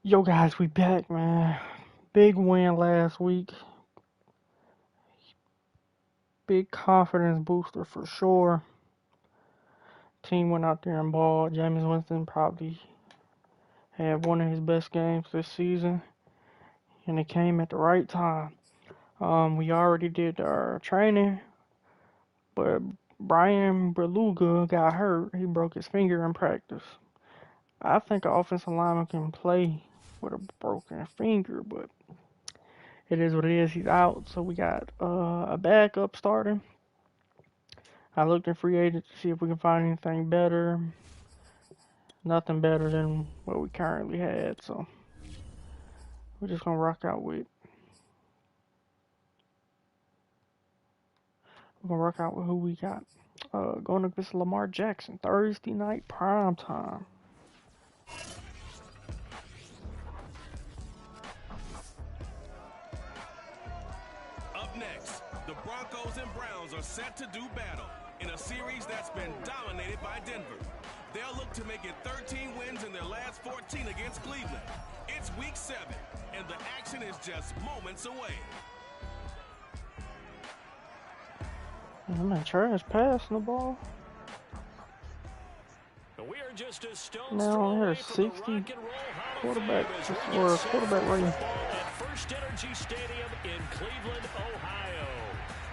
Yo guys, we back, man. Big win last week. Big confidence booster for sure. Team went out there and balled. Jameis Winston probably had one of his best games this season. And it came at the right time. We already did our training, but Brian Beluga got hurt. He broke his finger in practice. I think an offensive lineman can play with a broken finger, but it is what it is. He's out, so we got a backup starting. I looked in free agent to see if we can find anything better. Nothing better than what we currently had, so we're just gonna rock out with. We're gonna rock out with who we got. Going against Lamar Jackson, Thursday night prime time. Up next, the Broncos and Browns are set to do battle in a series that's been dominated by Denver. They'll look to make it 13 wins in their last 14 against Cleveland. It's week 7, and the action is just moments away. Man, trash passing the ball. We're just a stone's Now throw I away had from 60 the Rock and Roll Hall of quarterback Fame as we or get set quarterback for rating. football at First Energy Stadium in Cleveland, Ohio.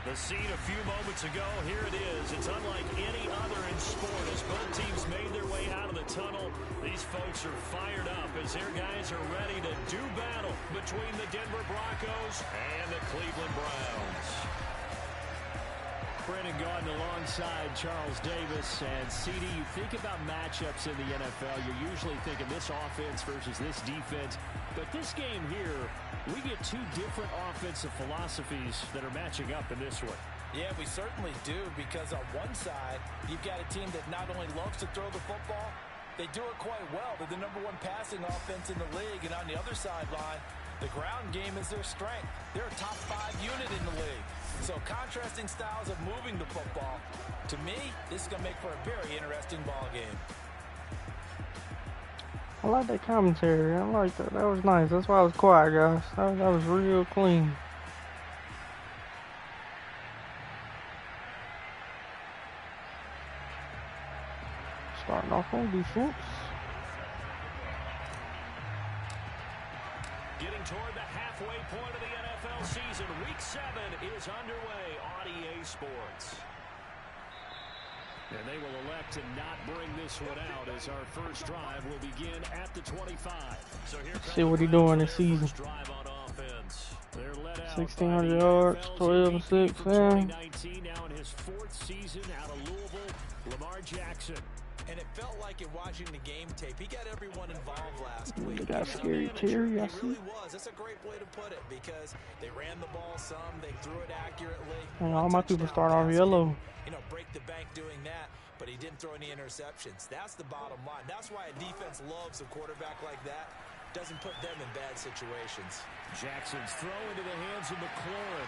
The scene a few moments ago, here it is. It's unlike any other in sport as both teams made their way out of the tunnel. These folks are fired up as their guys are ready to do battle between the Denver Broncos and the Cleveland Browns. Brandon Gaudin alongside Charles Davis. And CD, you think about matchups in the NFL, you're usually thinking this offense versus this defense. But this game here, we get two different offensive philosophies that are matching up in this one. Yeah, we certainly do, because on one side, you've got a team that not only loves to throw the football, they do it quite well. They're the #1 passing offense in the league. And on the other sideline, the ground game is their strength. They're a top 5 unit in the league. So contrasting styles of moving the football. To me, this is going to make for a very interesting ball game. I like that commentary. I like that. That was nice. That's why I was quiet, guys. That was real clean. Starting off on defense. Getting toward the halfway point of the NFL season. Week 7 is underway on EA Sports. And they will elect to not bring this one out as our first drive will begin at the 25. So here see what he doing this season. 1,600 yards, 12-6, man. Now in his 4th season out of Louisville, Lamar Jackson. And it felt like in watching the game tape, he got everyone involved last week. They got Scary Terry, I see. It really was. That's a great way to put it, because they ran the ball some, they threw it accurately. And all my people start off yellow. You know, break the bank doing that, but he didn't throw any interceptions. That's the bottom line. That's why a defense loves a quarterback like that. Doesn't put them in bad situations. Jackson's throw into the hands of McLaurin.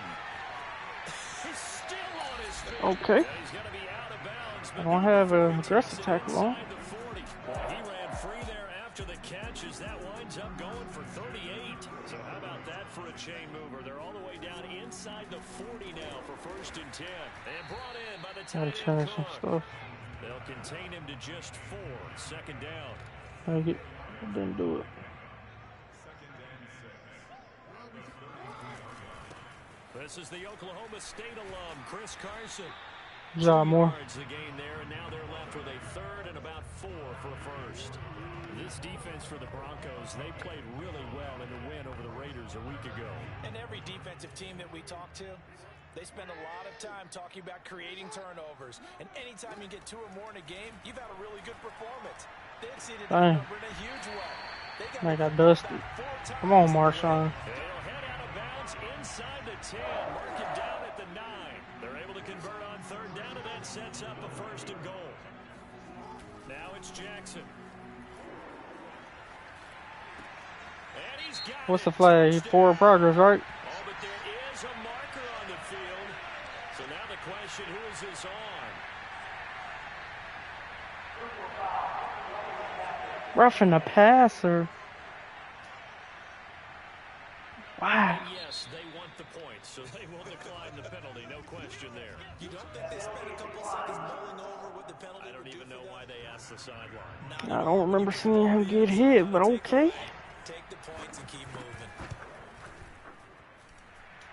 He's still on his feet. Okay. He's going to be out of bounds. I don't have an aggressive tackle on. He ran free there after the catch as that winds up going for 38. So how about that for a chain mover? They're all the way down inside the 40 now for 1st and 10. And brought in by the tight end Cook. They'll contain him to just 4. 2nd down. Didn't do it. This is the Oklahoma State alum, Chris Carson. John Moore. The gain there, and now they're left with a 3rd and about 4 for a 1st. This defense for the Broncos, they played really well in the win over the Raiders a week ago. And every defensive team that we talk to, they spend a lot of time talking about creating turnovers. And anytime you get 2 or more in a game, you've had a really good performance. They exceeded that number in a huge way. They got dusted. Come on, Marshawn. They'll head out of bounds inside the 10, mark it down at the 9. They're able to convert on 3rd down, and that sets up a 1st and goal. Now it's Jackson. And he's got What's the flag? Forward progress, right? Oh, but there is a marker on the field. So now the question, who is this on? Roughing the passer. so they will decline the penalty. No question there. You don't think they spent a couple seconds mulling over what the penalty I don't even know why they asked the sideline. I don't remember seeing him get hit, but okay. Take the points and keep moving.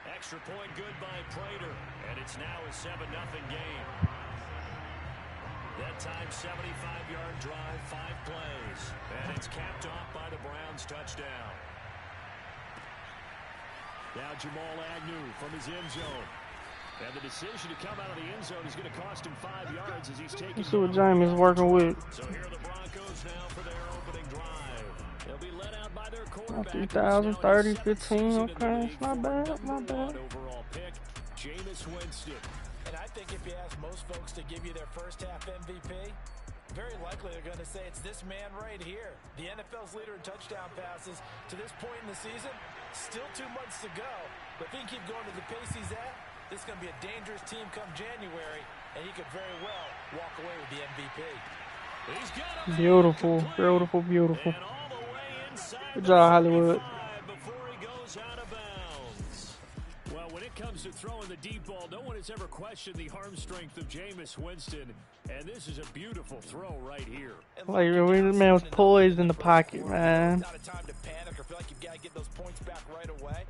Extra point good by Prater, and it's now a 7-0 game. That time, 75-yard drive, 5 plays, and it's capped off by the Browns' touchdown. Now Jamal Agnew from his end zone. And the decision to come out of the end zone is going to cost him 5 yards as he's taking. Let's see what James is working with. So here are the Broncos now for their opening drive. They'll be led out by their quarterback. 3,000, 30, 15. Okay, it's not bad, not bad. Overall pick, Jameis Winston. And I think if you ask most folks to give you their first half MVP, very likely they're going to say it's this man right here. The NFL's leader in touchdown passes to this point in the season. Still 2 months to go. But if he can keep going to the pace he's at, this is going to be a dangerous team come January, and he could very well walk away with the MVP. Beautiful, beautiful, beautiful. Good job, Hollywood. Before he goes out of bounds. Well, when it comes to throwing the deep ball, no one has ever questioned the arm strength of Jameis Winston, and this is a beautiful throw right here. Like, this man was poised in the pocket, man. Not a time to panic or feel like you've got to get those points back right away.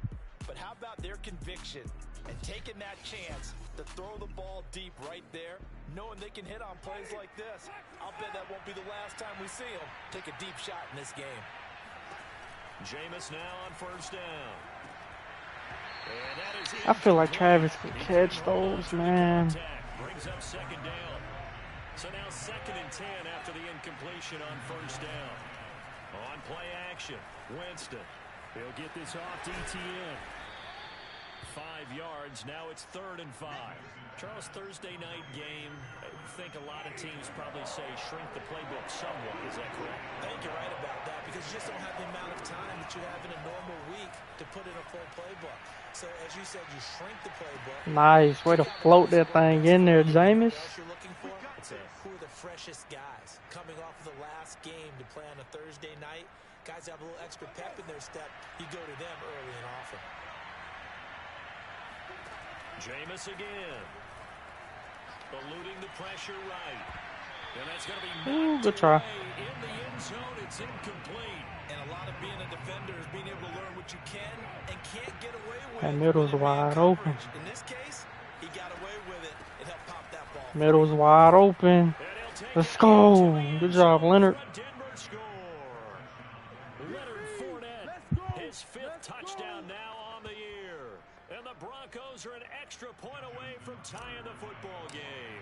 But how about their conviction and taking that chance to throw the ball deep right there, knowing they can hit on plays like this? I'll bet that won't be the last time we see them take a deep shot in this game. Jameis now on first down. And that is I feel like Travis could catch those, man. Brings up second down. So now 2nd and 10 after the incompletion on first down. On play action, Winston. He'll get this off to ETN. 5 yards. Now it's 3rd and 5. Charles, Thursday night game. I think a lot of teams probably say shrink the playbook somewhat. Is that correct? I think you're right about that because you just don't have the amount of time that you have in a normal week to put in a full playbook. So as you said, you shrink the playbook. Nice way to float that thing in there, Jameis. What you're looking for? Who are the freshest guys coming off of the last game to play on a Thursday night? Guys have a little extra pep in their step. You go to them early and often. Jameis again. Eluding the pressure right. And that's going to be good try. In the end zone, it's incomplete. And a lot of being a defender is being able to learn what you can and can't get away with. That middle's wide open. In this case, he got away with it and helped pop that ball. Middle's wide open. Let's go. Good job, Leonard. Leonard Fournette, his 5th touchdown now on the year. And the Broncos are an extra point away from tying the football game.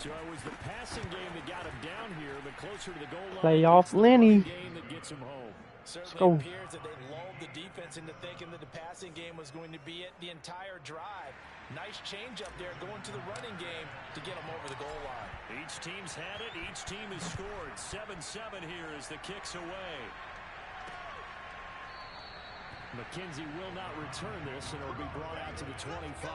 So it was the passing game that got him down here, but closer to the goal line. Playoff Lenny. Game that gets him home. Certainly appears that they lulled the defense into thinking that the passing game was going to be it the entire drive. Nice change up there going to the running game to get them over the goal line. Each team's had it. Each team has scored. 7-7 here as the kick's away. McKenzie will not return this, and it'll be brought out to the 25.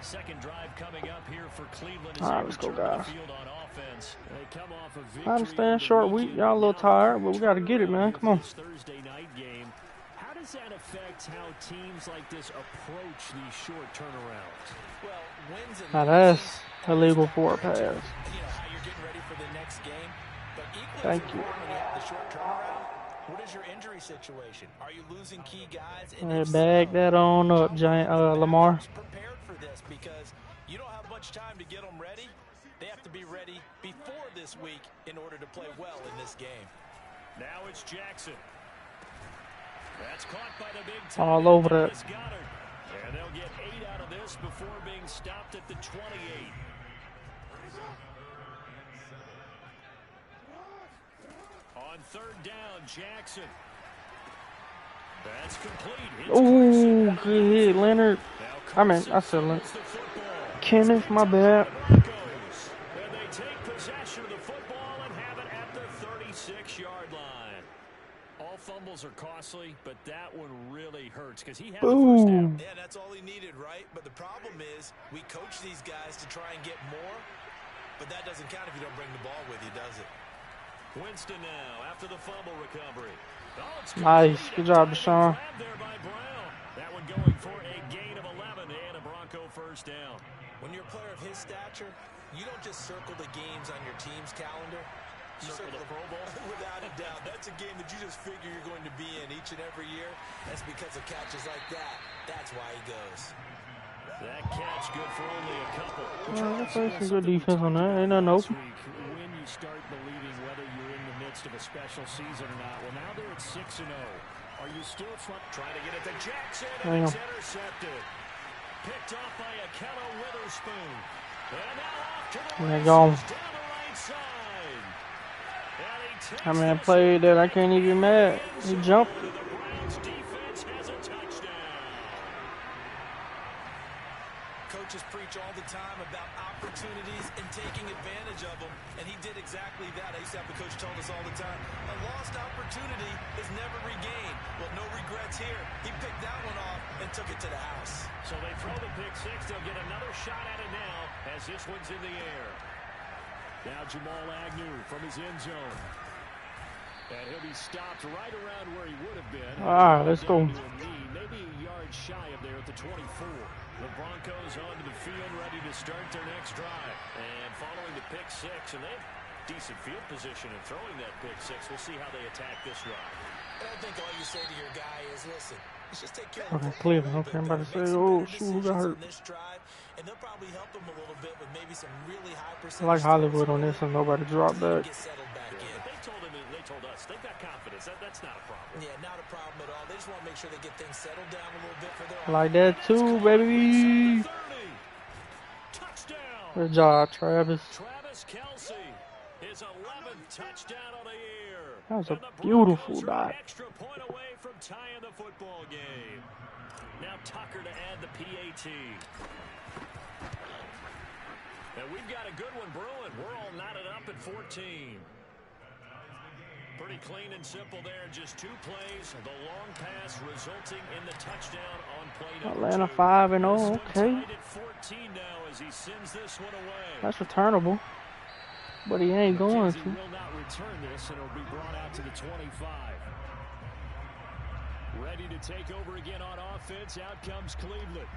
Second drive coming up here for Cleveland. All right, let's go, guys. Field on offense. They come off a victory. I understand, short week. Y'all a little tired, but we got to get it, man. Come on. Thursday night game. How does that affect how teams like this approach these short turnarounds? Well, wins and Now that's illegal for a pass. You know how you're getting ready for the next game, but equally Thank you. when you have the short turnaround, what is your injury situation? Are you losing key guys? And Hey, if bag so, that on up, Lamar. prepared for this because you don't have much time to get them ready. They have to be ready before this week in order to play well in this game. Now it's Jackson. That's caught by the big All over that. And they'll get 8 out of this before being stopped at the 28. On 3rd down, Jackson. That's complete. Ooh, good hit, Leonard. I said Leonard. Kenneth, my bad. And they take possession of the football and have it at the 36-yard line. All fumbles are costly, but that one really hurts because he had the first down. Yeah, that's all he needed, right? But the problem is we coach these guys to try and get more, but that doesn't count if you don't bring the ball with you, does it? Winston now after the fumble recovery. Oh, it's Nice. Good job, Deshaun. there by Brown. That one going for a gain of 11 and a Bronco first down. When you're a player of his stature, you don't just circle the games on your team's calendar. You circle the Pro Bowl? Without a doubt. That's a game that you just figure you're going to be in each and every year. That's because of catches like that. That's why he goes. That catch good for only a couple. They played some good defense on that. Ain't nothing open. When you start believing whether you're in the midst of a special season or not, well, now they're at 6-0. Are you still trying to get it to Jackson? And it's intercepted. Picked off by Akello Witherspoon. And now off to the races down the right side. I mean, I played that. I can't even be mad. He jumped. The Browns defense has a touchdown. Coaches preach all the time about opportunities and taking advantage of them, and he did exactly that. I used to have a coach told us all the time, a lost opportunity is never regained. Well, no regrets here. He picked that one off and took it to the house. So they throw the pick six. They'll get another shot at it now as this one's in the air. Now Jamal Agnew from his end zone. And he'll be stopped right around where he would have been. All right, let's go. Maybe a yard shy of there at the 24. The Broncos onto the field, ready to start their next drive. And following the pick six, and they have decent field position in throwing that pick six. We'll see how they attack this drive. And I think all you say to your guy is, listen, let's just take care of Okay, Cleveland. Okay, I'm about to say, oh, shoot, who got hurt? this drive, and they'll probably help them a little bit with maybe some really high percentage. I like Hollywood on this and nobody dropped back. Get settled back in. They told us they've got confidence. That's not a problem. Yeah, not a problem at all. They just want to make sure they get things settled down a little bit for their. I like that too, baby. Touchdown. Good job, Travis. Travis Kelce, his 11th touchdown of the year. That was a beautiful dot. dot. Extra point away from tying the football game. Now Tucker to add the PAT. And we've got a good one brewing. We're all knotted up at 14. Pretty clean and simple there. Just 2 plays. The long pass resulting in the touchdown on play number Atlanta 2. 5-0. Okay. Tied at 14 now as he sends this one away. That's returnable. But he ain't going to. He will not return this, and it'll be brought out to the 25. Ready to take over again on offense. Out comes Cleveland.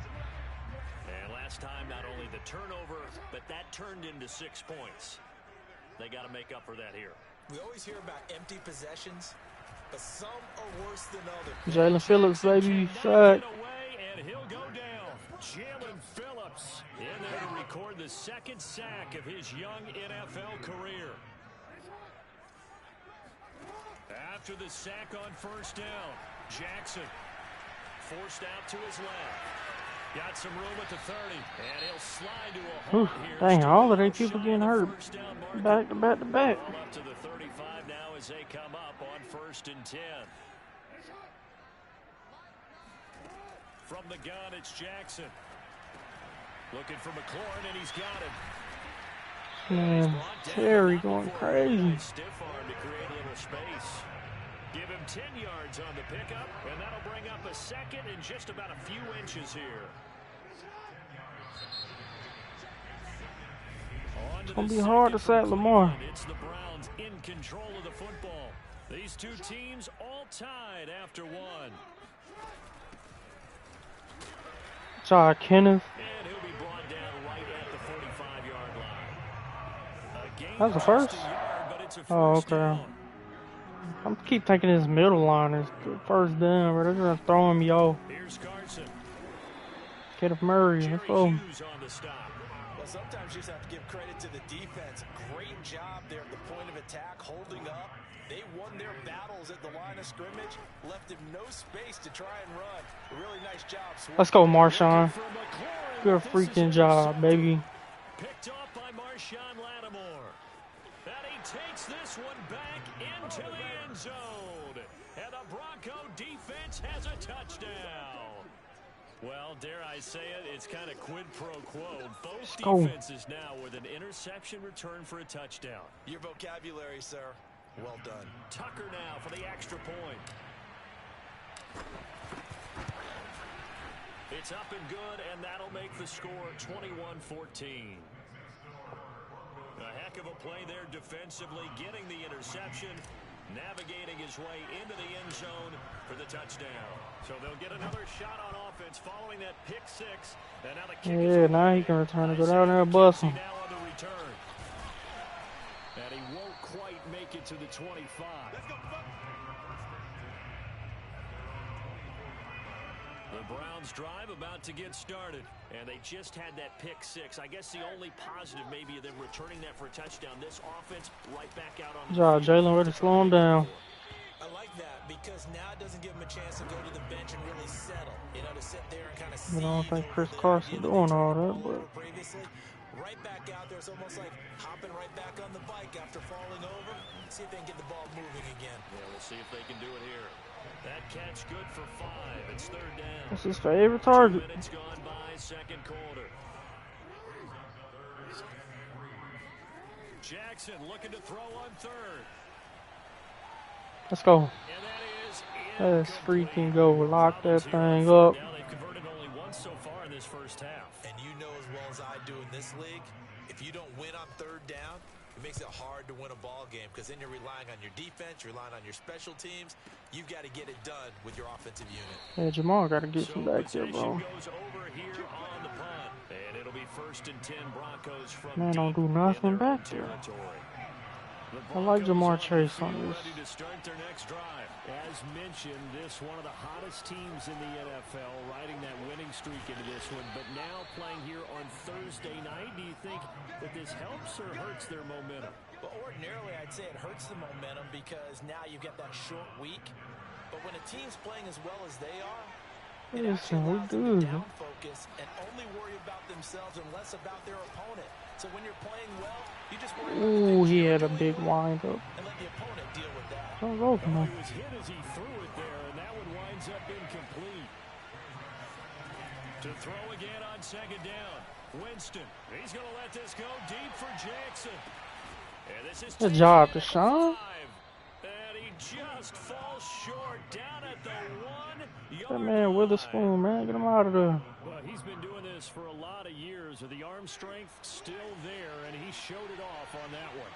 And last time, not only the turnover, but that turned into 6 points. They got to make up for that here. We always hear about empty possessions, but some are worse than others. Jalen Phillips, baby. Sack. And he'll go down. Jalen Phillips in there to record the 2nd sack of his young NFL career. After the sack on first down, Jackson forced out to his left. Got some room at the 30, and he'll slide to a hold here. Dang, all of these people getting hurt. Back to back to back. Ball up to the 35 now as they come up on 1st and 10. From the gun, it's Jackson. Looking for McLaurin, and he's got him. Man, Terry going crazy. Stiff arm to create a little space. Give him 10 yards on the pickup, and that'll bring up a 2nd and just about a few inches here. It's going to be hard to sack Lamar. It's the Browns in control of the football. These 2 teams all tied after 1. Sorry, Kenneth. And he'll be brought down right at the 45-yard line. That was the first? Oh, okay. I keep thinking his middle line is the first down, but they're going to throw him, yo. Here's Carson. Kenneth Murray. Let's go. On the stop. Well, sometimes you just have to give credit to the defense. Great job there at the point of attack, holding up. They won their battles at the line of scrimmage, left him no space to try and run. A really nice job. Let's go, Marshawn. Good freaking job, baby. Picked off by Marshawn Lattimore. And he takes this one back into the end zone. And the Bronco defense has a touchdown. Well, dare I say it, it's kind of quid pro quo. Both defenses now with an interception return for a touchdown. Your vocabulary, sir. Well done. Tucker now for the extra point. It's up and good, and that'll make the score 21-14. Ahead Heck of a play there defensively, getting the interception, navigating his way into the end zone for the touchdown. So they'll get another shot on offense following that pick six. And now the kick is now he can return it. Go down there and bust him. now on the return. And he won't quite make it to the 25. The Browns drive about to get started, and they just had that pick six. I guess the only positive maybe of them returning that for a touchdown. This offense right back out on the field. Jalen ready to slow him down. I like that because now it doesn't give him a chance to go to the bench and really settle. You know, to sit there and kind of see. I don't think Chris Carson doing all that, but previously, right back out there, it's almost like hopping right back on the bike after falling over. See if they can get the ball moving again. Yeah, we'll see if they can do it here. That catch good for 5. It's third down. that's his favorite target. 2 minutes gone by, second quarter. Jackson looking to throw on third. Let's go. And Let's freaking go. Lock that thing up. Now they've converted only once so far in this first half. And you know as well as I do in this league, if you don't win on third down, it makes it hard to win a ball game because then you're relying on your defense, you're relying on your special teams. You've got to get it done with your offensive unit. Hey, Jamal got to get some back there, bro. Goes over here on the punt, and it'll be 1st and 10 Broncos from Man, don't do nothing back there. I like Jamar Chase on this. Ready to start their next drive. As mentioned, this one of the hottest teams in the NFL, riding that winning streak into this one, but now playing here on Thursday night. Do you think that this helps or hurts their momentum? Well, ordinarily, I'd say it hurts the momentum because now you get that short week. But when a team's playing as well as they are, it actually allows them to down focus and only worry about themselves and less about their opponent. So when you're playing well, you just worry about Ooh, he had a big wind up. and let the opponent deal with that. Don't go for He him. was hit as he threw it there, and that one winds up incomplete. To throw again on second down. Winston, he's going to let this go deep for Jackson. And this is Good job, Deshaun. And he just falls short down at the 1-yard That man Witherspoon, man, get him out of there. Well, he's been doing this for a lot of years. The arm strength still there, and he showed it off on that one.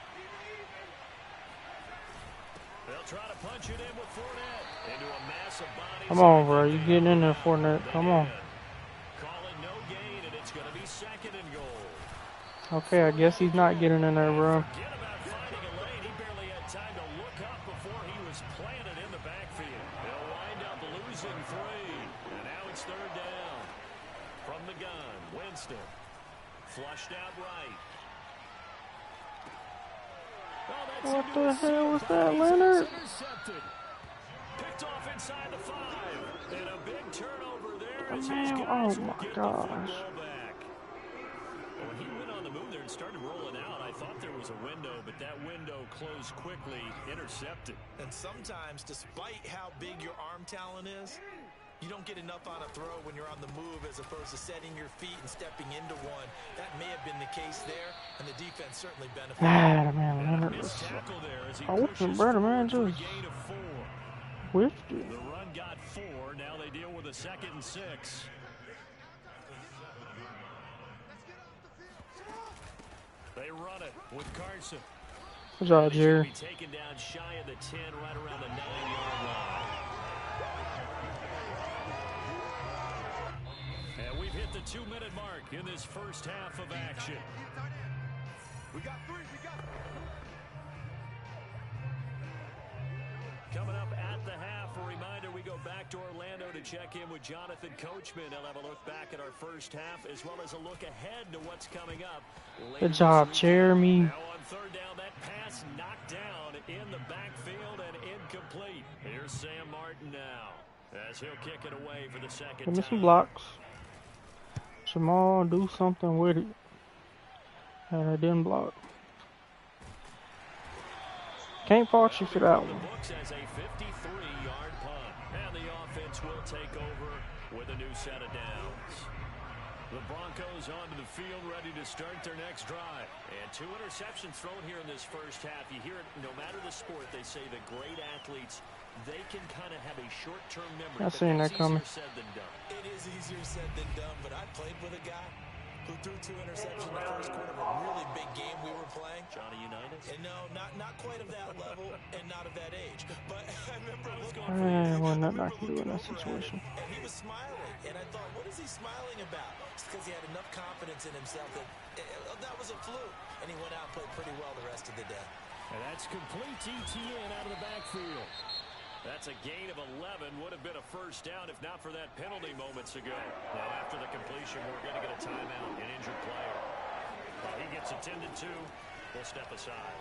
They'll try to punch it in with Fournette into a massive body. Come on, bro. You getting in there, Fournette. Come on. Call it no gain, and it's going to be 2nd and goal. Okay, I guess he's not getting in there, bro. Forget about finding a lane. He barely had time to look up before he was planted in the backfield. They'll wind up losing 3. And now it's third down. From the gun, Winston. Flushed out right. Oh, What the hell was that, Leonard? Intercepted. Picked off inside the 5. And a big turnover there. As Man, his guys oh will my get the gosh. football back. When he went on the move there and started rolling out, I thought there was a window, but that window closed quickly, intercepted. And sometimes, despite how big your arm talent is, you don't get enough on a throw when you're on the move as opposed to setting your feet and stepping into one. That may have been the case there, and the defense certainly benefited. Ah, man, Leonard was I wasn't better, man. Just whiffed it. The run got 4. Now they deal with a 2nd and 6. They run it with Carson. Good job, Jerry. Taken down shy of the 10, right around the 9-yard line. And we've hit the 2-minute mark in this first half of action. We got 3. Coming up at the half, a reminder, we go back to Orlando to check in with Jonathan Coachman. He'll have a look back at our first half as well as a look ahead to what's coming up. Good job, Jeremy. Now on third down, that pass knocked down in the backfield and incomplete. Here's Sam Martin now as he'll kick it away for the 2nd Give me some time. blocks. Jamal, do something with it. And I didn't block. Can't fault you for that one. Books as a 53-yard punt. And the offense will take over with a new set of downs. The Broncos onto the field ready to start their next drive. And 2 interceptions thrown here in this first half. You hear it, no matter the sport, they say the great athletes, they can kind of have a short-term memory. I seen that coming. Said than done. It is easier said than done, but I played with a guy who threw 2 interceptions in the first quarter of a really big game we were playing. Johnny Unitas? And no, not quite of that level and not of that age. But I remember Nothing I can do in that situation. and he was smiling. And I thought, what is he smiling about? It's because he had enough confidence in himself that that was a fluke. And he went out and played pretty well the rest of the day. And that's complete ETN out of the backfield. That's a gain of 11. Would have been a first down if not for that penalty moments ago. Now, after the completion, we're going to get a timeout, an injured player. While he gets attended to, we'll step aside.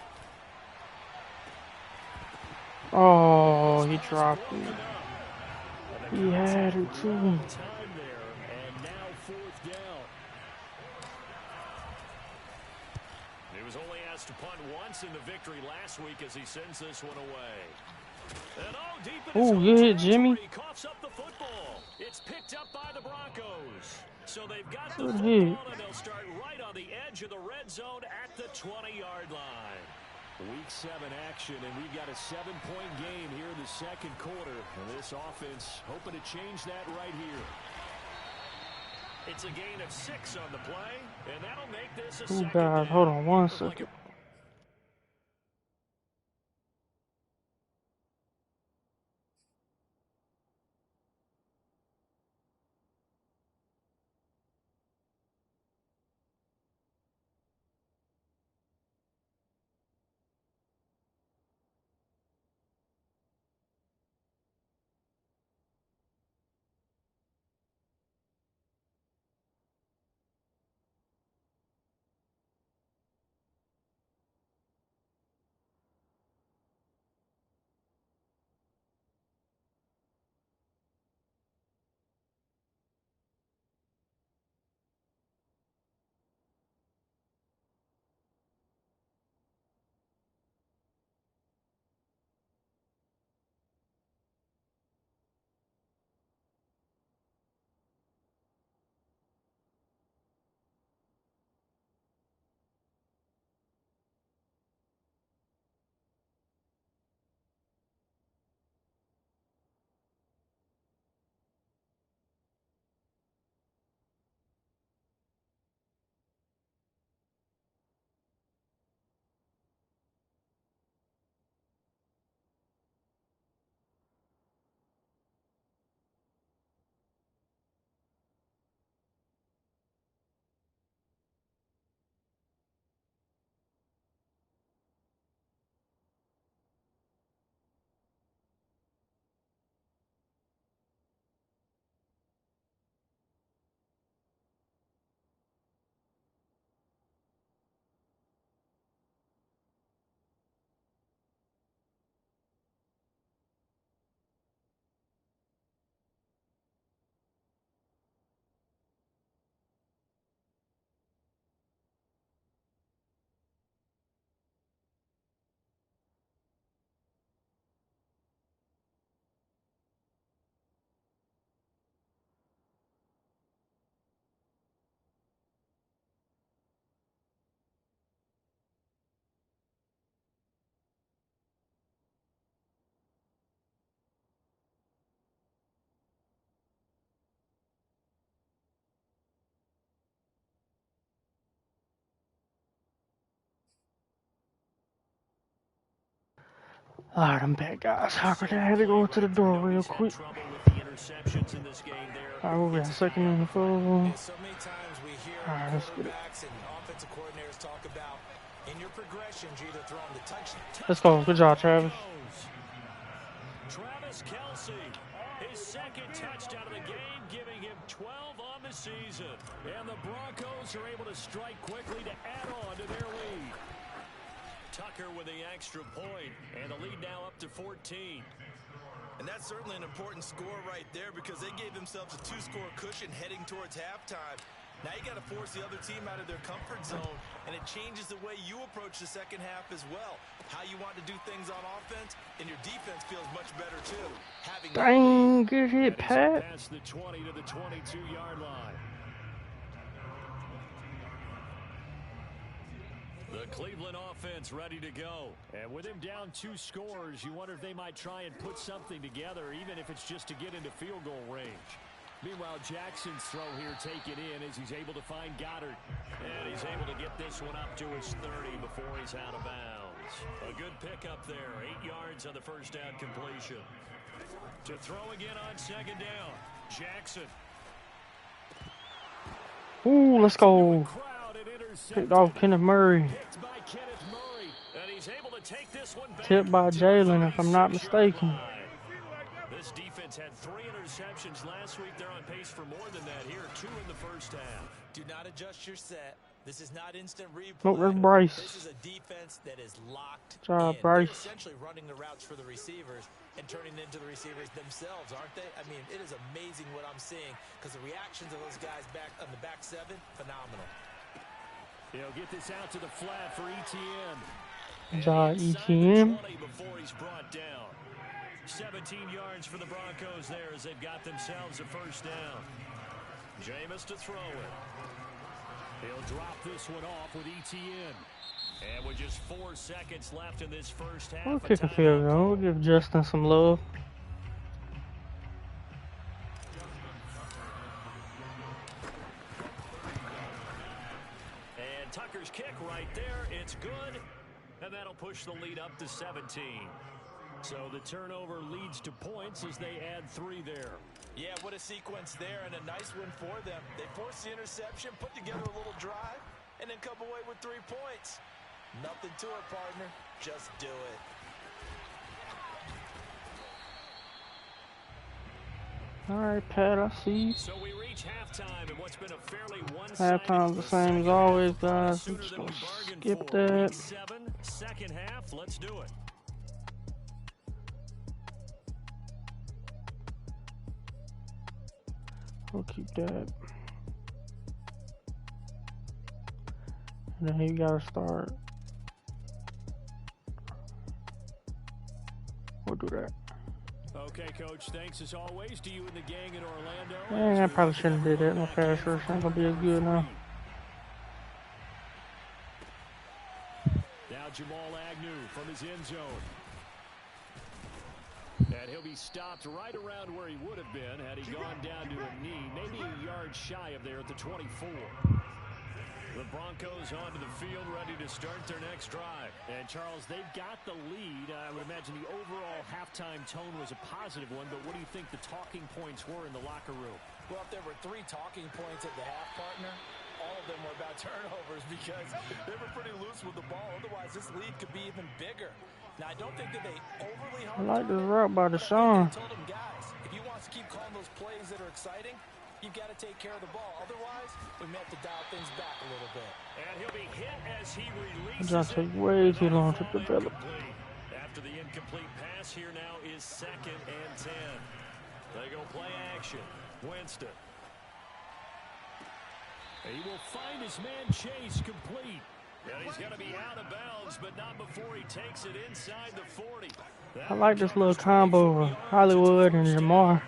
Oh, he dropped it. He had it too. Time there, and now fourth down. He was only asked to punt once in the victory last week as he sends this one away. And deep in his own yeah, Jimmy. He coughs up the football. It's picked up by the Broncos. So they've got the Good football, hit. and they'll start right on the edge of the red zone at the 20-yard line. Week 7 action, and we've got a 7-point game here in the second quarter. And this offense hoping to change that right here. It's a gain of 6 on the play, and that'll make this a Oh, second God, down. hold on one second. Alright, I'm back, guys. I had to go to the door real quick. Alright, we'll be a second in the full. So many times we hear Alright, let's get it. quarterbacks and offensive coordinators talk about in your progressions, you're either throwing the touchdown. Let's go. Good job, Travis. Travis Kelce, his second touchdown of the game, giving him 12 on the season. And the Broncos are able to strike quickly to add on to their lead. Tucker with the extra point, and the lead now up to 14. And that's certainly an important score right there because they gave themselves a 2-score cushion heading towards halftime. Now you got to force the other team out of their comfort zone, and it changes the way you approach the second half as well. How you want to do things on offense, and your defense feels much better too. Dang, good hit, Pat. Past the 20 to the 22-yard line. The Cleveland offense ready to go. And with him down 2 scores, you wonder if they might try and put something together, even if it's just to get into field goal range. Meanwhile, Jackson's throw here taken in as he's able to find Goddard. And he's able to get this one up to his 30 before he's out of bounds. A good pickup there. 8 yards on the first down completion. To throw again on second down. Jackson. Ooh, let's go. Picked off Kenneth Murray. Tipped by Jalen, if I'm not mistaken. This defense had 3 interceptions last week. They're on pace for more than that here. 2 in the first half. Do not adjust your set. This is not instant replay. Look, there's Bryce. This is a defense that is locked Good job, in. Bryce. They're essentially running the routes for the receivers and turning into the receivers themselves, aren't they? I mean, it is amazing what I'm seeing because the reactions of those guys back on the back 7, phenomenal. He'll get this out to the flat for ETN. Good job, ETN. Before he's brought down. 17 yards for the Broncos there as they've got themselves a first down. Jameis to throw it. He'll drop this one off with ETN. And with just 4 seconds left in this first half. We'll kick a field goal. We'll give Justin some love. And Tucker's kick right there. It's good. And that'll push the lead up to 17. So the turnover leads to points as they add 3 there. Yeah, what a sequence there and a nice win for them. They forced the interception, put together a little drive, and then come away with 3 points. Nothing to it, partner. Just do it. All right, Pat, I see. So we reach halftime in what's been a fairly one-sided. Halftime's the same as always, guys. We're just gonna skip that. Week 7, second half. Let's do it. We'll keep that. And then you gotta start. We'll do that. Okay, Coach. Thanks as always to you and the gang in Orlando. Man, I probably shouldn't have did that. My pass rush ain't gonna be as good now. Now Jamal Agnew from his end zone. And he'll be stopped right around where he would have been had he gone down to a knee, maybe a yard shy of there at the 24. The Broncos onto the field, ready to start their next drive. And, Charles, they've got the lead. I would imagine the overall halftime tone was a positive one, but what do you think the talking points were in the locker room? Well, if there were 3 talking points at the half, partner, all of them were about turnovers because they were pretty loose with the ball. Otherwise, this lead could be even bigger. Now, I don't think that they overly I like this route by Deshaun. I told him, guys, if he wants to keep calling those plays that are exciting, you've got to take care of the ball. Otherwise, we may have to dial things back a little bit. And he'll be hit as he releases. It's gonna take way too long to develop. After the incomplete pass, here now is 2nd and 10. They go play action. Winston. He will find his man Chase complete. And he's going to be out of bounds, but not before he takes it inside the 40. I like this little combo of Hollywood and Jamar.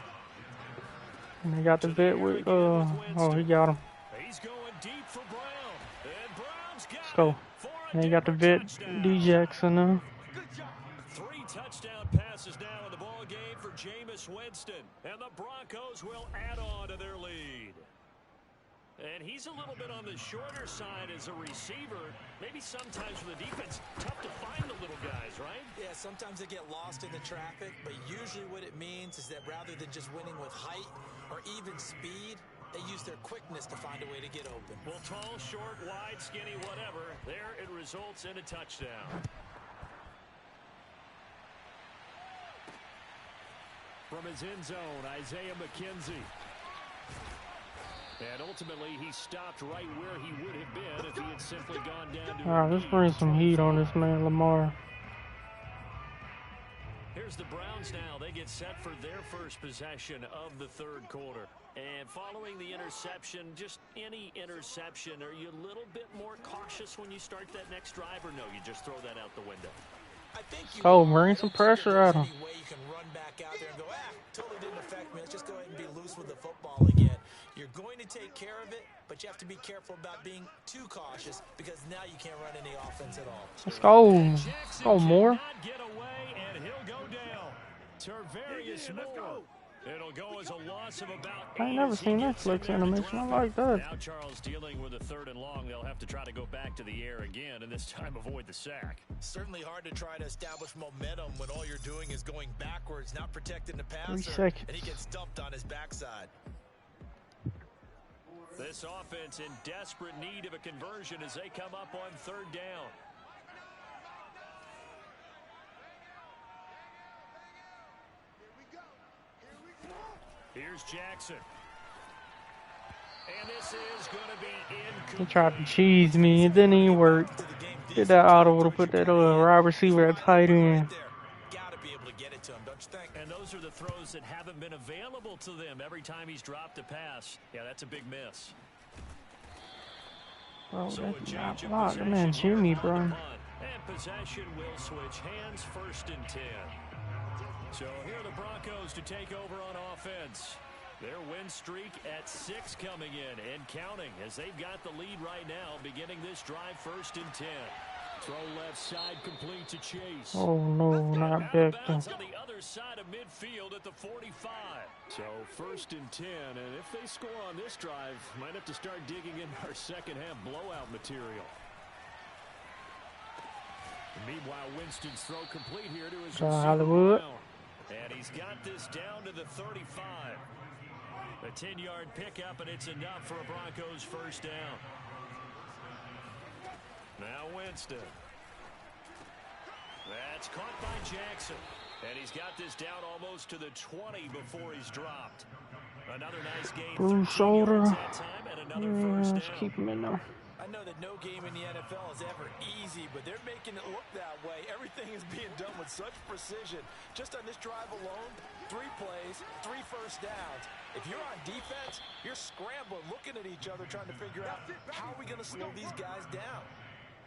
And they got the vet with, oh, he got him. He's going deep for Brown. And Brown's got Let's go. And he got the vet D Jackson now. 3 touchdown passes now in the ball game for Jameis Winston. And the Broncos will add on to their lead. And he's a little bit on the shorter side as a receiver. Maybe sometimes for the defense, tough to find the little guys, right? Yeah, sometimes they get lost in the traffic, but usually what it means is that rather than just winning with height or even speed, they use their quickness to find a way to get open. Well, tall, short, wide, skinny, whatever, there it results in a touchdown. From his end zone, Isaiah McKenzie. And ultimately, he stopped right where he would have been if he had simply gone down to Alright, let's bring some heat on this man, Lamar. Here's the Browns now. They get set for their first possession of the 3rd quarter. And following the interception, just any interception, are you a little bit more cautious when you start that next drive, or no, you just throw that out the window? I think you bring some pressure at him. Any way you can run back out there and go, totally didn't affect me. Let's just go ahead and be loose with the football again. You're going to take care of it, but you have to be careful about being too cautious because now you can't run any offense at all. Let's go. Let's go, Moore. Get away, and he'll go down. Tarvarius Moore It'll go as a loss of about I ain't 8 never as he seen that gets in flex there to animation. I drop like it. that. Now Charles dealing with a 3rd and long. They'll have to try to go back to the air again, and this time avoid the sack. Certainly hard to try to establish momentum when all you're doing is going backwards, not protecting the 3 passer, seconds. and he gets dumped on his backside. This offense in desperate need of a conversion as they come up on 3rd down. Here's Jackson. And this is going to be incomplete. He tried to cheese me. It didn't even work. Get that auto to put that wide receiver at tight end. Gotta be able to get it to him, don't you think? And those are the throws that haven't been available to them every time he's dropped a pass. Yeah, that's a big miss. Bro, So that's a not change of blocked. That man possession Jimmy, here on bro. the punt. And possession will switch hands, 1st and 10. So here are the Broncos to take over on offense. Their win streak at 6 coming in and counting as they've got the lead right now beginning this drive 1st and 10. Throw left side complete to Chase. Oh no, not back though. On the other side of midfield at the 45. So 1st and 10, and if they score on this drive, might have to start digging in our second half blowout material. Meanwhile, Winston's throw complete here to his receiver Hollywood. Brown. And he's got this down to the 35. A 10-yard pickup, and it's enough for a Broncos 1st down. Now Winston. That's caught by Jackson. And he's got this down almost to the 20 before he's dropped. Another nice gain. Bruce shoulder. That time, and another first Let's down. keep him in there. I know that no game in the NFL is ever easy, but they're making it look that way. Everything is being done with such precision. Just on this drive alone, 3 plays, 3 first downs. If you're on defense, you're scrambling, looking at each other, trying to figure out how are we going to slow these guys down.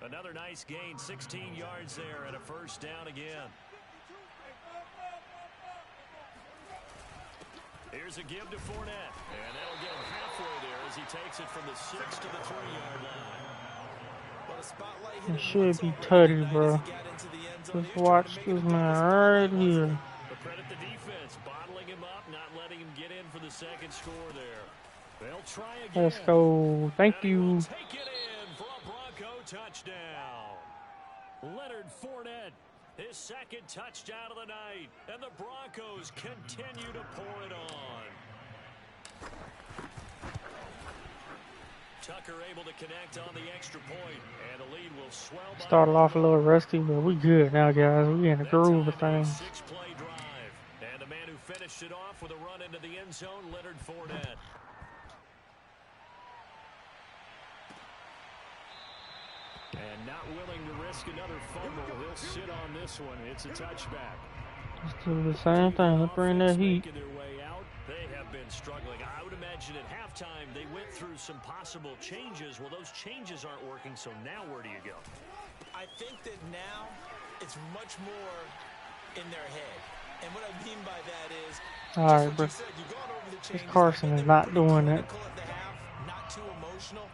Another nice gain, 16 yards there, and a 1st down again. Here's a give to Fournette, and that'll get him halfway there as he takes it from the 6 to the 3-yard line. But a spotlight It hit should be tutty, bro. Just watch this man right here. But credit the defense, bottling him up, not letting him get in for the 2nd score there. They'll try again. Let's go. Thank you. Take it in for a Bronco touchdown. Leonard Fournette, his 2nd touchdown of the night, and the Broncos continue to pour it on. Tucker able to connect on the extra point, and the lead will swell. Started off a little rusty, but we good now, guys. We in the groove of things. 6-play drive, and the man who finished it off with a run into the end zone, Leonard Fournette. And not willing to risk another fumble, he'll sit on this one. It's a touchback. Let's do the same thing. Let's bring that heat. Making their way out. They have been struggling. I would imagine at halftime they went through some possible changes. Well, those changes aren't working, so now where do you go? I think that now it's much more in their head. And what I mean by that is, All right, bro. This Carson is not doing it. Not too emotional.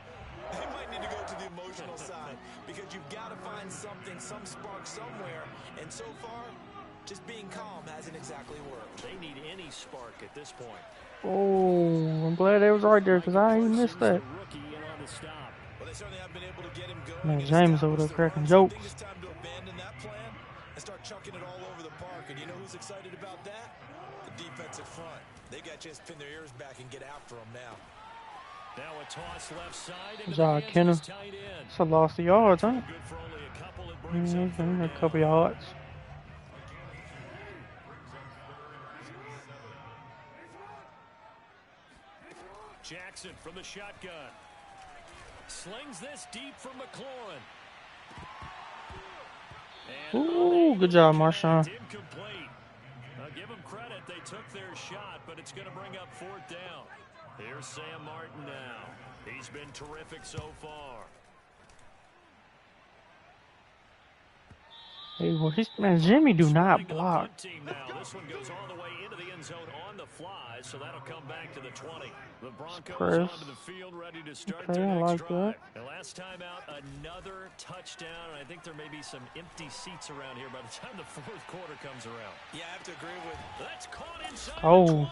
They might need to go to the emotional side because you've got to find something, some spark somewhere. And so far, just being calm hasn't exactly worked. They need any spark at this point. Oh, I'm glad they was right there because I ain't missed that. Well, they certainly have been able to get him going. Man, James over there cracking jokes. It's time to abandon that plan and start chucking it all over the park. And you know who's excited about that? The defensive front. They got to just pin their ears back and get after them now. Now a toss left side. Good job, Kenner. It's a loss of yards, huh? Good for only a couple. It brings up A couple yards. Jackson from the shotgun. Slings this deep from McLaurin. Ooh, good job, Marshawn. Incomplete. Give them credit. They took their shot, but it's going to bring up 4th down. Here's Sam Martin now. He's been terrific so far. Hey, well, man, Jimmy do not block. This one goes all the way into the end zone on the fly, so that'll come back to the 20. The Broncos Press. onto the field, ready to start Okay, their I next like drive. that. And last time out, another touchdown. And I think there may be some empty seats around here by the time the fourth quarter comes around. Yeah, I have to agree with. That's caught inside Oh, the 20.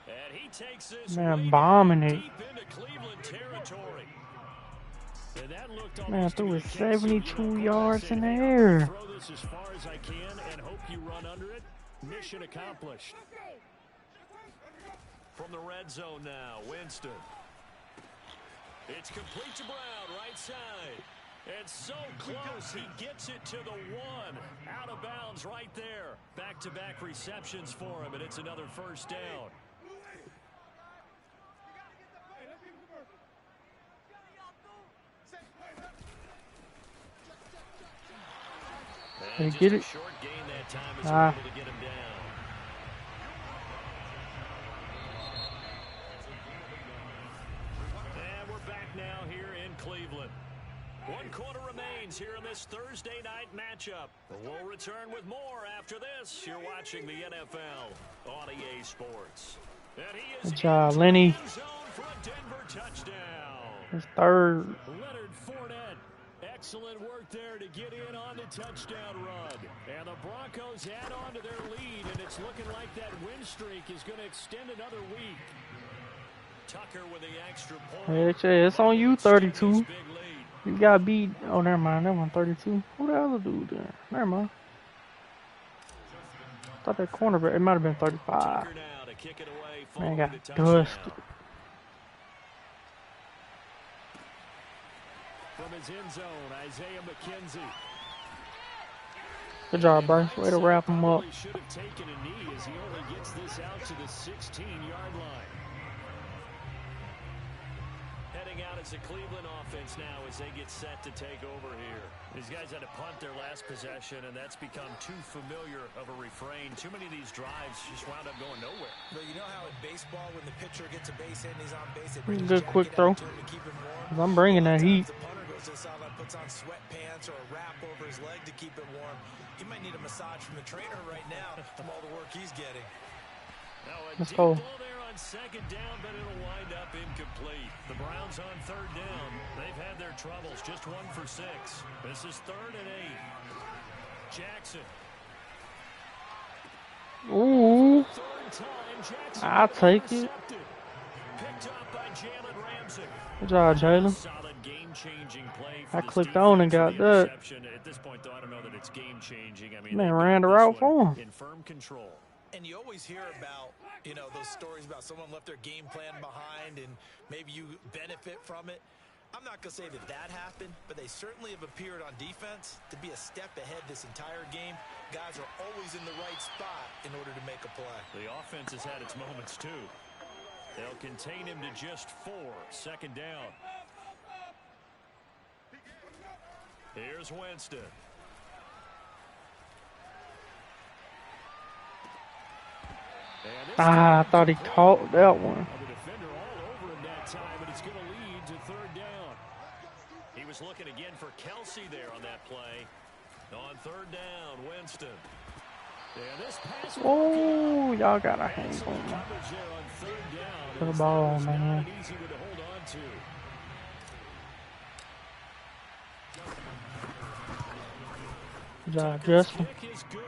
And he takes this man, bombing it. deep into Cleveland territory. And that looked Man, almost to threw be it the case. 72 yards in the Hey, I'm air. gonna throw this as far as I can and hope you run under it. Mission accomplished. From the red zone now, Winston. It's complete to Brown, right side. And so close, he gets it to the 1. Out of bounds right there. Back-to-back receptions for him, and it's another first down. They get it. Short gain that time as they're able to get him down. And we're back now here in Cleveland. 1 quarter remains here in this Thursday night matchup. We'll return with more after this. You're watching the NFL on EA Sports. And he is Good job, Lenny. for a Denver touchdown. His third. Leonard Fournette. Excellent work there to get in on the touchdown run. And the Broncos add on to their lead, and it's looking like that win streak is going to extend another week. Tucker with the extra point. Hey, it's on you, 32. You got beat. Oh, never mind. That one 32. Who the other dude there? Never mind. I thought that cornerback, it might have been 35. Man, got dusted. From his end zone, Isaiah McKenzie. Good job, Bryce. Way to wrap him up. Should have taken a knee as he only gets this out to the 16-yard line. Heading out as a Cleveland offense now as they get set to take over here. These guys had to punt their last possession, and that's become too familiar of a refrain. Too many of these drives just wound up going nowhere. Well, you know how in baseball, when the pitcher gets a base hit and he's on base, it Good quick throw. I'm bringing that heat. The punter goes to the sideline, puts on sweatpants or a wrap over his leg to keep it warm. He might need a massage from the trainer right now from all the work he's getting. Let's go. Second down, but it'll wind up incomplete. The Browns on third down. They've had their troubles. Just 1 for 6. This is 3rd and 8. Jackson. Ooh. I'll take it. Picked up by Jalen Ramsey. Good job, Jalen. Solid game-changing play for I this clicked on and got that. At this point, though, I don't know that it's game-changing. I mean, Man ran the route for him. In firm control. And you always hear about, you know, those stories about someone left their game plan behind and maybe you benefit from it. I'm not going to say that that happened, but they certainly have appeared on defense to be a step ahead this entire game. Guys are always in the right spot in order to make a play. The offense has had its moments, too. They'll contain him to just 4. Second down. Here's Winston. I thought he caught that one. The defender all over him that time, but it's going to lead to 3rd down. He was looking again for Kelsey there on that play. On 3rd down, Winston. And this pass. Oh, y'all got a hang on me. To the ball, man. Easy one to hold on to. Good job, Justin. Kick is good.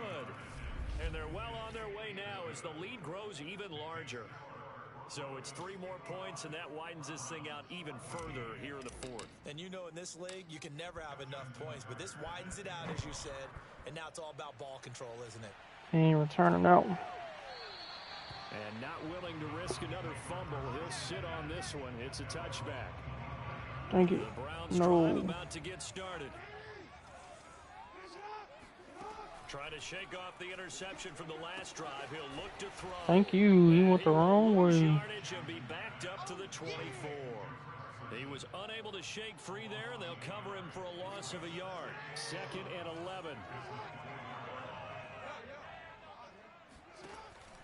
And they're well on their way now as the lead grows even larger. So it's 3 more points, and that widens this thing out even further here in the 4th. And you know in this league, you can never have enough points, but this widens it out, as you said, and now it's all about ball control, isn't it? He ain't returning that one. And not willing to risk another fumble. He'll sit on this one. It's a touchback. Thank you. The Browns No. drive about to get started. Trying to shake off the interception from the last drive. He'll look to throw. Thank you. He went the wrong way. Yardage and be backed up to the 24. He was unable to shake free there, and they'll cover him for a loss of a yard. 2nd and 11.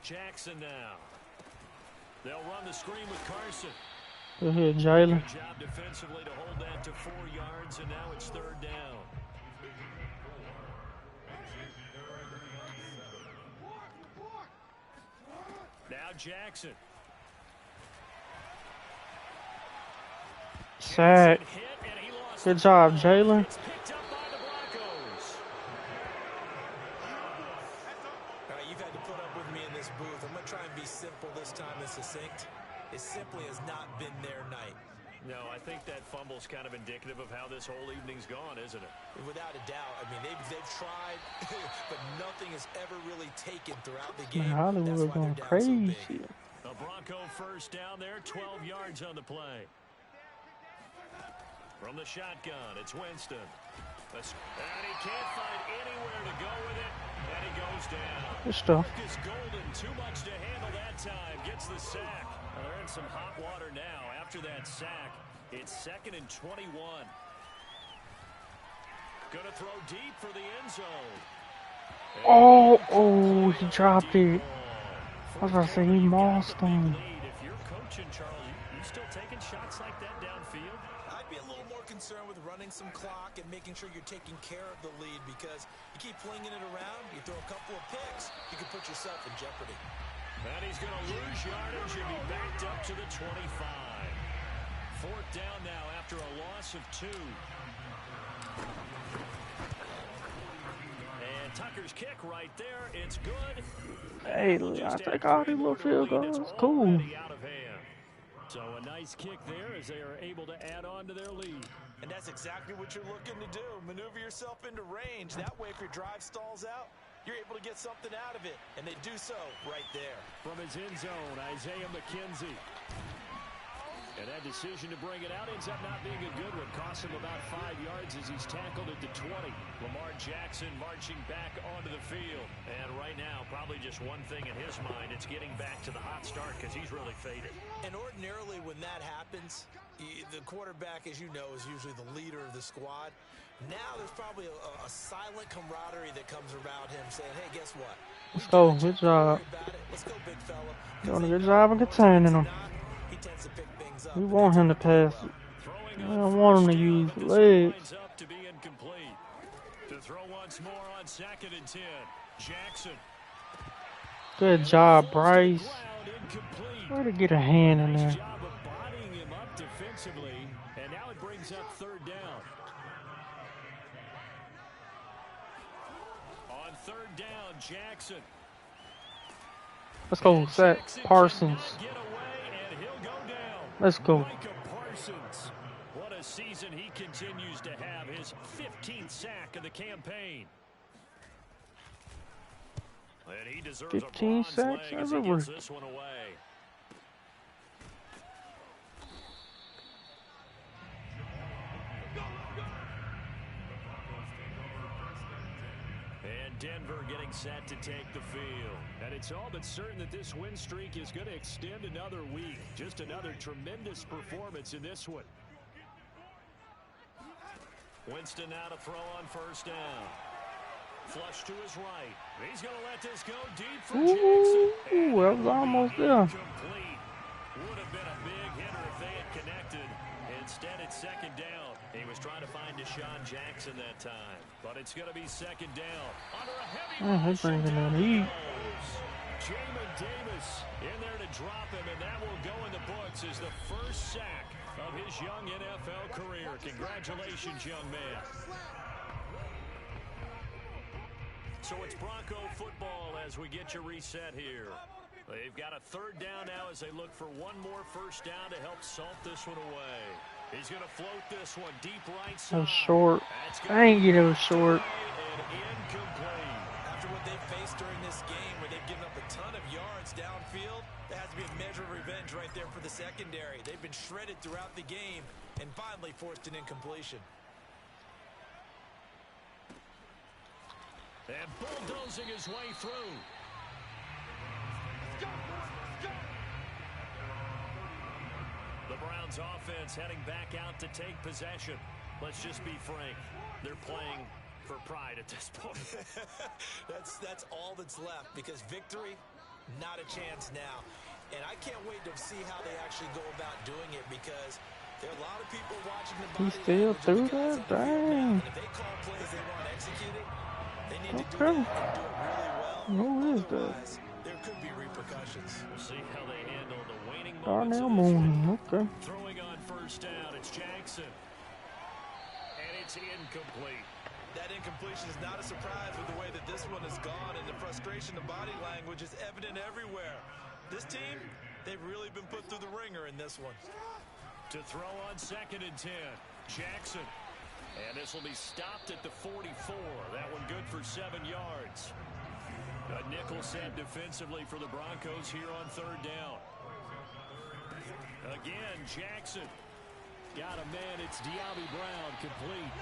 Jackson now. They'll run the screen with Carson. Go ahead, Jalen. Good job defensively to hold that to 4 yards, and now it's 3rd down. Lamar Jackson. Sack. Good job, Jalen. It's picked up by the Broncos. All right, you've had to put up with me in this booth. I'm going to try and be simple this time and succinct. It simply has not been their night. No, I think that fumble's kind of indicative of how this whole evening's gone, isn't it? Without a doubt. I mean, they've tried, but nothing has ever really taken throughout the game. Man, Hollywood going crazy. A Bronco first down there, 12 yards on the play. From the shotgun, it's Winston. And he can't find anywhere to go with it, and he goes down. Good stuff. Marcus Golden, too much to handle that time, gets the sack. Well, they're in some hot water now. After that sack, it's 2nd and 21. Gonna throw deep for the end zone. Oh, he dropped it. I was about to say he mossed him. If you're coaching, Charles, you still taking shots like that downfield? I'd be a little more concerned with running some clock and making sure you're taking care of the lead, because you keep flinging it around, you throw a couple of picks, you can put yourself in jeopardy. And he's going to lose yardage and be backed up to the 25. 4th down now after a loss of 2. And Tucker's kick right there. It's good. Hey, I take all these little field goals. It's cool. Out of hand. So a nice kick there as they are able to add on to their lead. And that's exactly what you're looking to do. Maneuver yourself into range. That way, if your drive stalls out, you're able to get something out of it. And they do so right there. From his end zone, Isaiah McKenzie. And that decision to bring it out ends up not being a good one. Cost him about 5 yards as he's tackled at the 20. Lamar Jackson marching back onto the field. And right now, probably just one thing in his mind. It's getting back to the hot start because he's really faded. And ordinarily when that happens, the quarterback, as you know, is usually the leader of the squad. Now there's probably a silent camaraderie that comes around him saying, hey, guess what? Let's go. Good job. Let's go, big fella. Doing a good job of containing him. He tends to pick things up. We want him to pass it. We don't want him to use legs. To be incomplete. To throw once more on 2nd and 10. Jackson. Good job, Bryce. Way to get a hand in there. Job of bodying him up defensively, and now it brings up 3rd down. On 3rd down, Jackson. Let's go, Zach Parsons. Let's go. Parsons. What a season he continues to have. His 15th sack of the campaign. And he deserves 15 sacks everywhere. This one away. And Denver getting set to take the field. And it's all but certain that this win streak is going to extend another week. Just another tremendous performance in this one. Winston now to throw on 1st down. Flush to his right. He's going to let this go deep for Jackson. Ooh, that was almost there. Complete. Would have been a big hitter if they had connected. Instead, it's 2nd down. He was trying to find Deshaun Jackson that time. But it's going to be 2nd down. Under a heavy He's bringing that heat. Jamin Davis in there to drop him, and that will go in the books as the first sack of his young NFL career. Congratulations, young man. So it's Bronco football as we get you reset here. They've got a 3rd down now as they look for one more 1st down to help salt this one away. He's going to float this one deep right side. That was short. Dang it, it was short. Incomplete. After what they've faced during this game, where they've given up a ton of yards downfield, that has to be a measure of revenge right there for the secondary. They've been shredded throughout the game and finally forced an incompletion. And bulldozing his way through. The Browns offense heading back out to take possession. Let's just be frank. They're playing for pride at this point. That's all that's left, because victory, not a chance now. And I can't wait to see how they actually go about doing it, because there are a lot of people watching the body. He still threw that? Dang. If they call plays they want executed, they need to do Okay. that and do it really well. Who is that? Otherwise, there could be repercussions. We'll see how they handle the waning moments Darnell of this one. Mooney, okay. Throwing on first down, it's Jackson. And it's incomplete. That incompletion is not a surprise with the way that this one has gone, and the frustration of body language is evident everywhere. This team, they've really been put through the ringer in this one. To throw on 2nd and 10, Jackson. And this will be stopped at the 44. That one good for 7 yards. A nickel set defensively for the Broncos here on 3rd down. Again, Jackson. Got a man, it's De'Ami Brown, complete.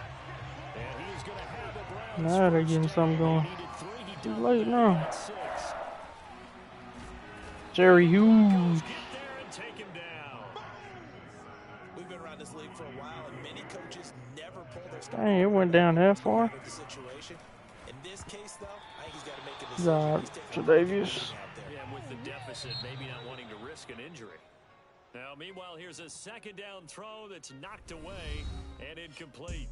And he is going to have the Browns. Now they're getting something going. Too late now. Jerry Hughes. Take him down. We've been around this league for a while, and many coaches never pull their stuff. Dang, it went down that far. In this case, though, I think he's got to make a decision. Tre'Davious. Yeah, with the deficit, maybe not wanting to risk an injury. Now, meanwhile, here's a 2nd down throw that's knocked away and incomplete.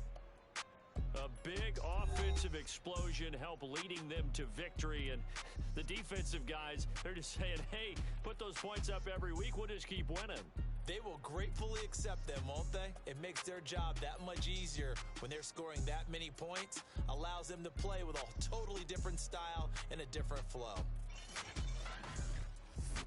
A big offensive explosion helped leading them to victory, and the defensive guys, they're just saying, hey, put those points up every week, we'll just keep winning. They will gratefully accept them, won't they? It makes their job that much easier when they're scoring that many points, allows them to play with a totally different style and a different flow.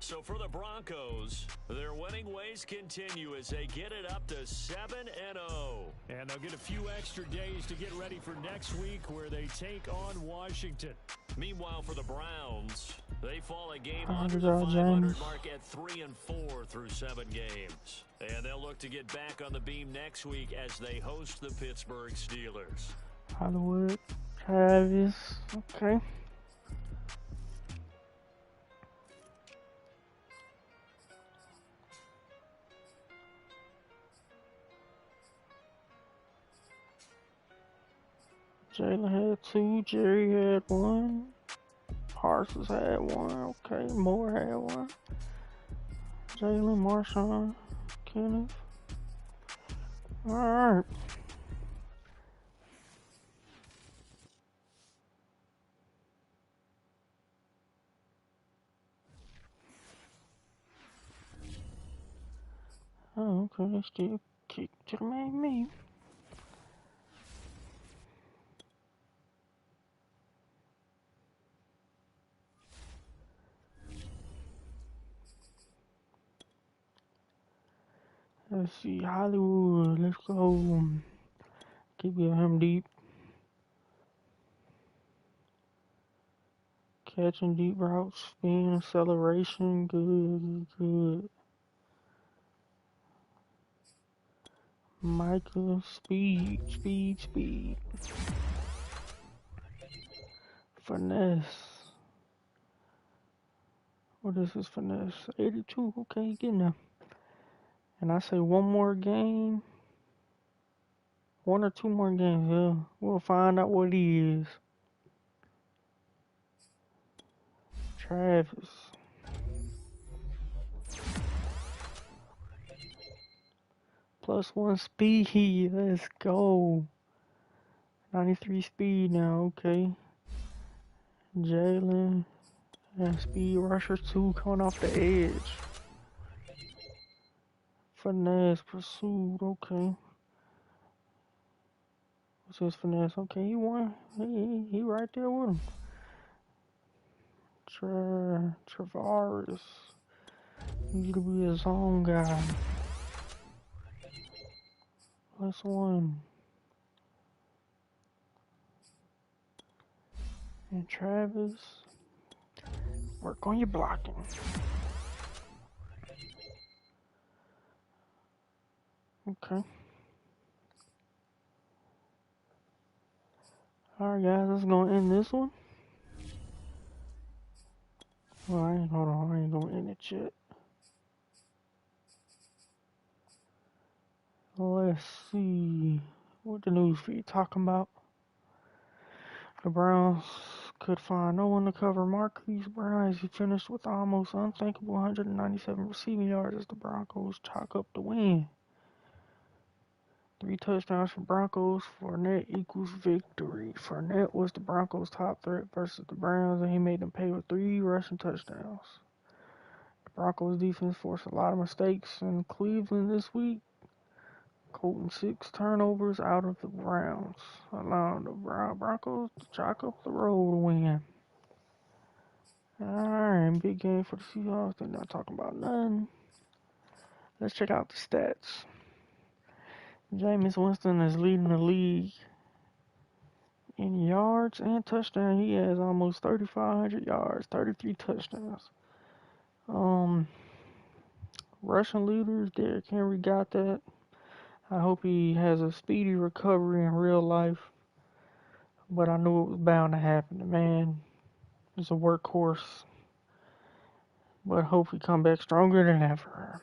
So for the Broncos, their winning ways continue as they get it up to 7-0. And they'll get a few extra days to get ready for next week where they take on Washington. Meanwhile, for the Browns, they fall a game under the 500 mark at 3-4 through 7 games. And they'll look to get back on the beam next week as they host the Pittsburgh Steelers. Hollywood, Travis, okay. Jalen had 2, Jerry had 1, Parsons had 1, okay, Moore had 1, Jalen, Marshawn, Kenneth. Alright. Oh, okay, let's still kick to the main menu. Let's see, Hollywood, let's go. Keep getting him deep. Catching deep routes, spin, acceleration, good. Micah, speed. Finesse. What is this finesse? 82, okay, getting there. And I say one more game. 1 or 2 more games, yeah. We'll find out what he is. Travis. +1 speed, let's go. 93 speed now, okay. Jalen. And speed rusher 2 coming off the edge. Finesse, pursuit, okay. What's his finesse? Okay, he won. He right there with him. Travaris. Need to be a zone guy. +1. And Travis. Work on your blocking. Okay. Alright guys, let's go end this one. Well, hold on, I ain't gonna end it yet. Let's see what the news feed talking about. The Browns could find no one to cover Marquise Brown as he finished with almost unthinkable 197 receiving yards as the Broncos chalk up the win. 3 touchdowns for Broncos. Fournette equals victory. Fournette was the Broncos' top threat versus the Browns, and he made them pay with 3 rushing touchdowns. The Broncos defense forced a lot of mistakes in Cleveland this week. Colton 6 turnovers out of the Browns, allowing the Broncos to chalk up the road to win. Alright, big game for the Seahawks. They're not talking about nothing. Let's check out the stats. Jameis Winston is leading the league in yards and touchdowns. He has almost 3,500 yards, 33 touchdowns. Rushing leaders, Derrick Henry got that. I hope he has a speedy recovery in real life. But I knew it was bound to happen. The man is a workhorse. But hope he come back stronger than ever.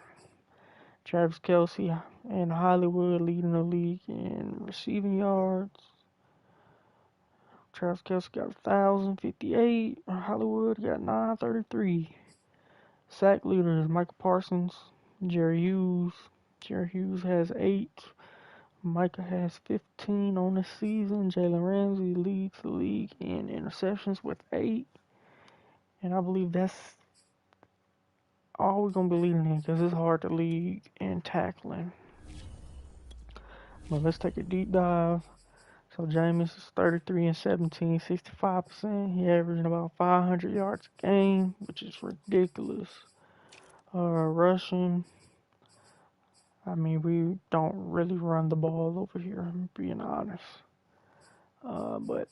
Travis Kelce and Hollywood leading the league in receiving yards. Travis Kelce got 1,058. Hollywood got 933. Sack leaders Michael Parsons, Jerry Hughes. Jerry Hughes has 8. Micah has 15 on the season. Jalen Ramsey leads the league in interceptions with 8. And I believe that's all we're going to be leading in because it's hard to lead in tackling. But let's take a deep dive. So Jameis is 33 and 17, 65%. He averaging about 500 yards a game, which is ridiculous. Rushing. I mean, we don't really run the ball over here, I'm being honest. But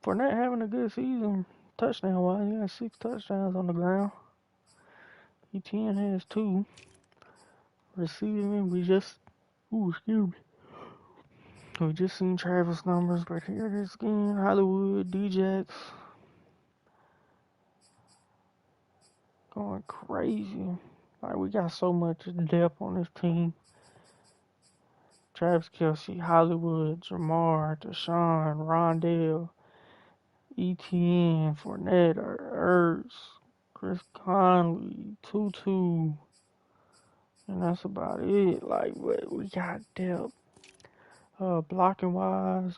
Fournette having a good season, touchdown-wise. He got 6 touchdowns on the ground. ETN has 2. Receiving, we just seen Travis numbers, but here it is again. Hollywood, Djax. Going crazy. Like, we got so much depth on this team. Travis Kelce, Hollywood, Jamar, Deshaun, Rondale, ETN, Fournette, Ertz, Chris Conley, Tutu, and that's about it. Like, we got depth. Blocking wise,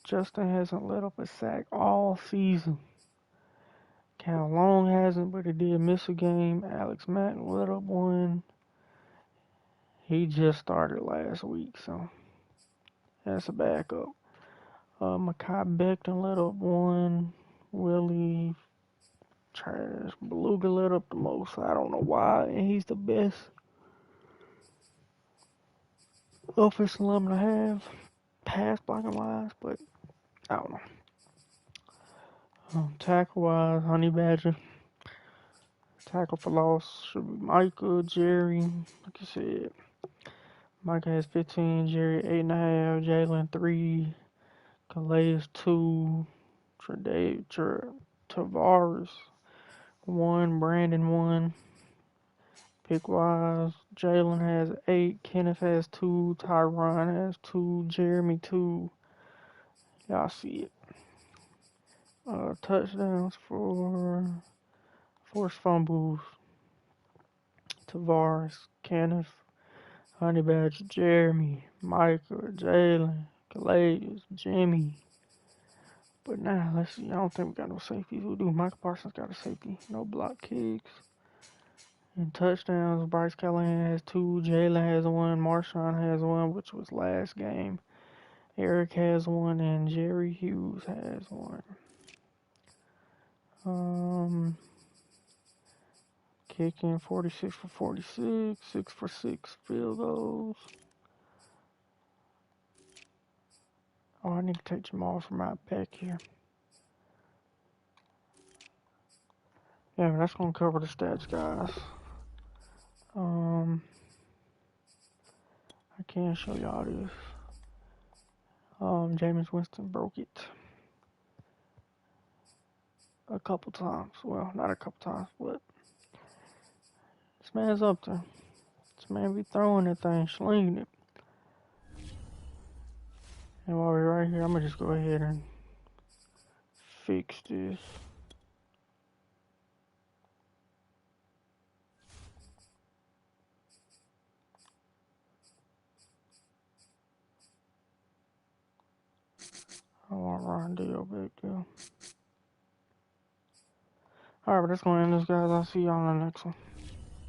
Justin hasn't let up a sack all season. Cal Long hasn't, but he did miss a game. Alex Mack let up one. He just started last week, so that's a backup. Mekhi Becton let up one. Willie trash. Beluga let up the most. I don't know why, and he's the best offensive lineman to have, pass blocking wise, but I don't know. Tackle wise, Honey Badger. Tackle for loss should be Micah, Jerry, like I said. Micah has 15, Jerry 8.5, Jalen 3, Calais 2, Tavares 1, Brandon 1. Pick wise, Jalen has 8, Kenneth has 2, Tyron has 2, Jeremy 2. Y'all see it. Touchdowns for forced fumbles. Tavares, Kenneth, Honey Badger, Jeremy, Micah, Jalen, Calais, Jimmy. But now, let's see. I don't think we got no safeties. We do. Michael Parsons got a safety. No block kicks. And touchdowns, Bryce Callahan has 2. Jalen has 1. Marshawn has 1, which was last game. Eric has 1. And Jerry Hughes has 1. Kicking 46 for 46. 6 for 6 field goals. Oh, I need to take Jamal from out back here. Yeah, that's going to cover the stats, guys. I can't show y'all this. Jameis Winston broke it a couple times. Well, not a couple times, but this man's up there. This man be throwing that thing, slinging it. And while we're right here, I'm going to just go ahead and fix this. I want Ryan Deal, big deal. Alright, but that's going to end this, guys. I'll see y'all on the next one.